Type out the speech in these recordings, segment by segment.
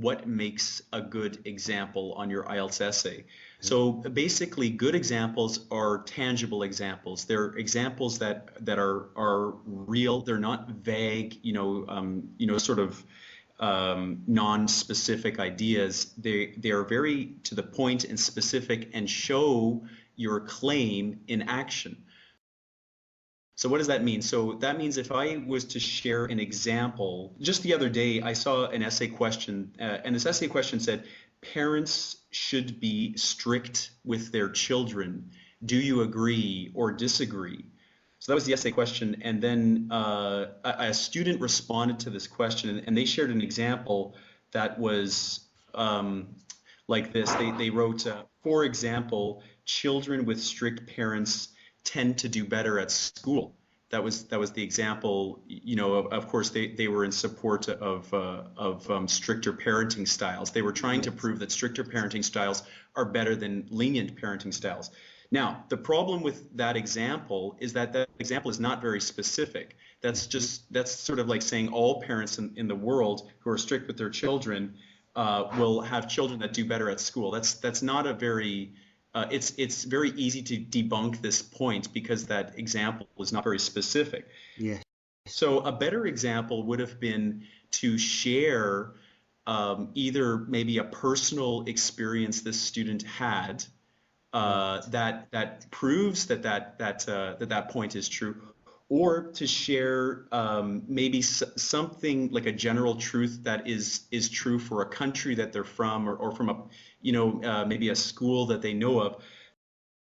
what makes a good example on your IELTS essay. So basically, good examples are tangible examples. They're examples that are real. They're not vague, sort of non-specific ideas. They are very to the point and specific and show your claim in action. So what does that mean? So that means if I was to share an example, just the other day I saw an essay question, and this essay question said, parents should be strict with their children. Do you agree or disagree? So that was the essay question, and then a student responded to this question, and they shared an example that was like this. They wrote, for example, children with strict parents tend to do better at school. That was the example. Of course, they were in support of stricter parenting styles. They were trying to prove that stricter parenting styles are better than lenient parenting styles. Now, the problem with that example is that that example is not very specific. That's sort of like saying all parents in the world who are strict with their children will have children that do better at school. That's not a very it's very easy to debunk this point because that example is not very specific. Yeah. So a better example would have been to share either maybe a personal experience this student had that proves that point is true, or to share maybe something like a general truth that is true for a country that they're from, or from a maybe a school that they know of.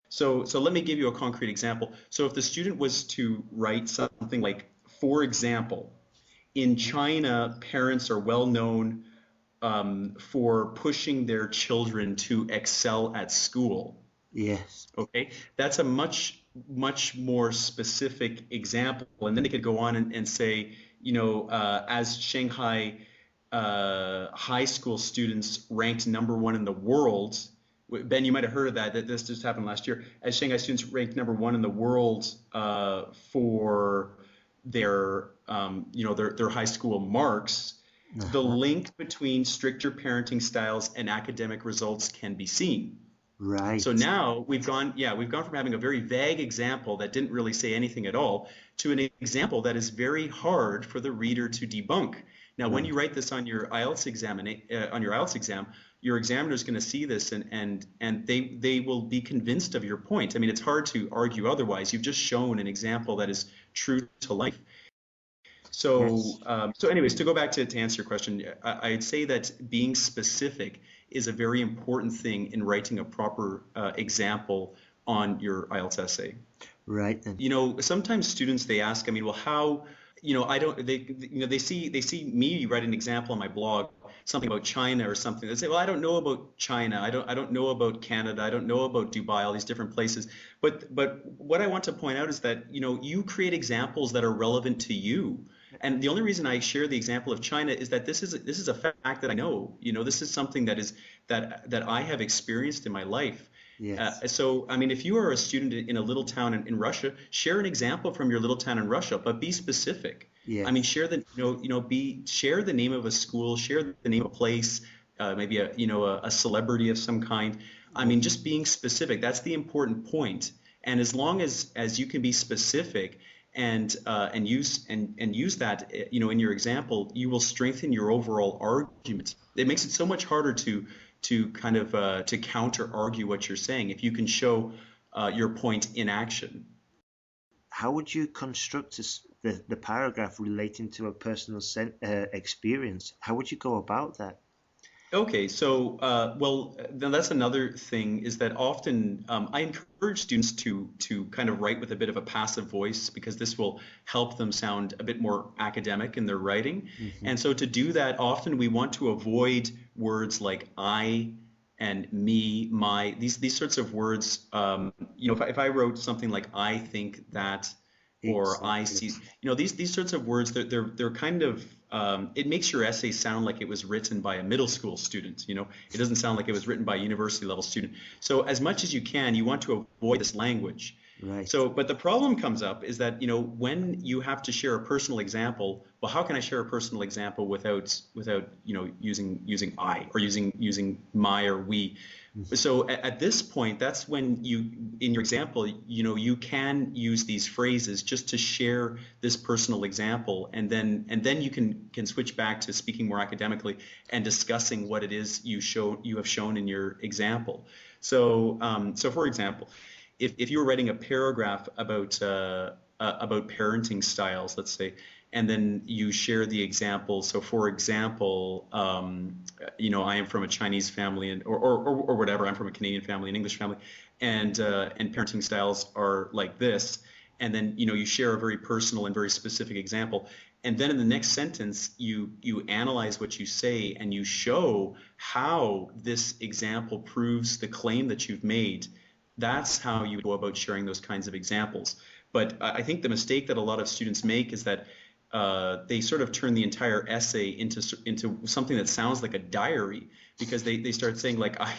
So let me give you a concrete example. So if the student was to write something like, for example, in China, parents are well known for pushing their children to excel at school. Yes. Okay, that's a much more specific example, and then they could go on and say, as Shanghai high school students ranked #1 in the world. Ben, you might have heard of that this just happened last year. As Shanghai students ranked #1 in the world for their their high school marks, the link between stricter parenting styles and academic results can be seen. Right. So now we've gone from having a very vague example that didn't really say anything at all to an example that is very hard for the reader to debunk. Now, when you write this on your IELTS exam, your examiner is going to see this and they will be convinced of your point. I mean, it's hard to argue otherwise. You've just shown an example that is true to life. So, anyways, to go back to answer your question, I'd say that being specific is a very important thing in writing a proper example on your IELTS essay. Right. Sometimes students, they ask, I mean, well, how, they see me write an example on my blog, something about China or something. They say, well, I don't know about China. I don't know about Canada. I don't know about Dubai, all these different places. But what I want to point out is that, you create examples that are relevant to you. And the only reason I share the example of China is that this is a fact that I know. This is something that I have experienced in my life. Yes. So, I mean, if you are a student in a little town in Russia, share an example from your little town in Russia, but be specific. Yes. I mean, share share the name of a school, share the name of a place, maybe a celebrity of some kind. I mean, just being specific, that's the important point. And as long as you can be specific and use that in your example, you will strengthen your overall argument. It makes it so much harder to kind of to counter argue what you're saying if you can show your point in action. How would you construct the paragraph relating to a personal experience? How would you go about that? Okay, so well, then that's another thing, is that often I encourage students to kind of write with a bit of a passive voice, because this will help them sound a bit more academic in their writing. Mm-hmm. And so to do that, often we want to avoid words like I and me, my, these sorts of words. If I wrote something like I think that, or exactly. I see, these sorts of words, they're kind of, it makes your essay sound like it was written by a middle school student. It doesn't sound like it was written by a university level student. So as much as you can, you want to avoid this language. Right. So, but the problem comes up is that, when you have to share a personal example, well, how can I share a personal example without, using I or using my or we? So at this point, that's when in your example, you can use these phrases just to share this personal example, and then you can switch back to speaking more academically and discussing what it is you have shown in your example. So for example, if you were writing a paragraph about parenting styles, let's say, and then you share the example. So, for example, I am from a Chinese family, or whatever. I'm from a Canadian family, an English family, and parenting styles are like this. And then you share a very personal and very specific example. And then in the next sentence, you analyze what you say and you show how this example proves the claim that you've made. That's how you go about sharing those kinds of examples. But I think the mistake that a lot of students make is that they sort of turn the entire essay into something that sounds like a diary, because they start saying like, I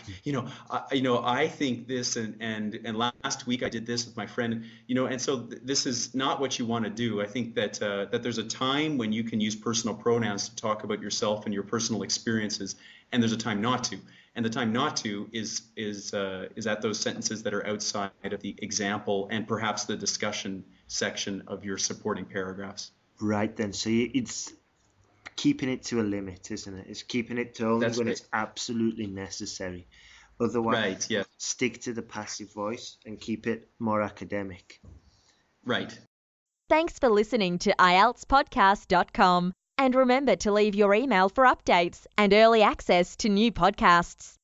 think this, and last week I did this with my friend, and so this is not what you want to do. I think that there's a time when you can use personal pronouns to talk about yourself and your personal experiences, and there's a time not to. And the time not to is at those sentences that are outside of the example and perhaps the discussion section of your supporting paragraphs. Right then, so it's keeping it to a limit, isn't it? It's keeping it to only when it's absolutely necessary. Otherwise, right, yeah. Stick to the passive voice and keep it more academic. Right. Thanks for listening to IELTSPodcast.com. And remember to leave your email for updates and early access to new podcasts.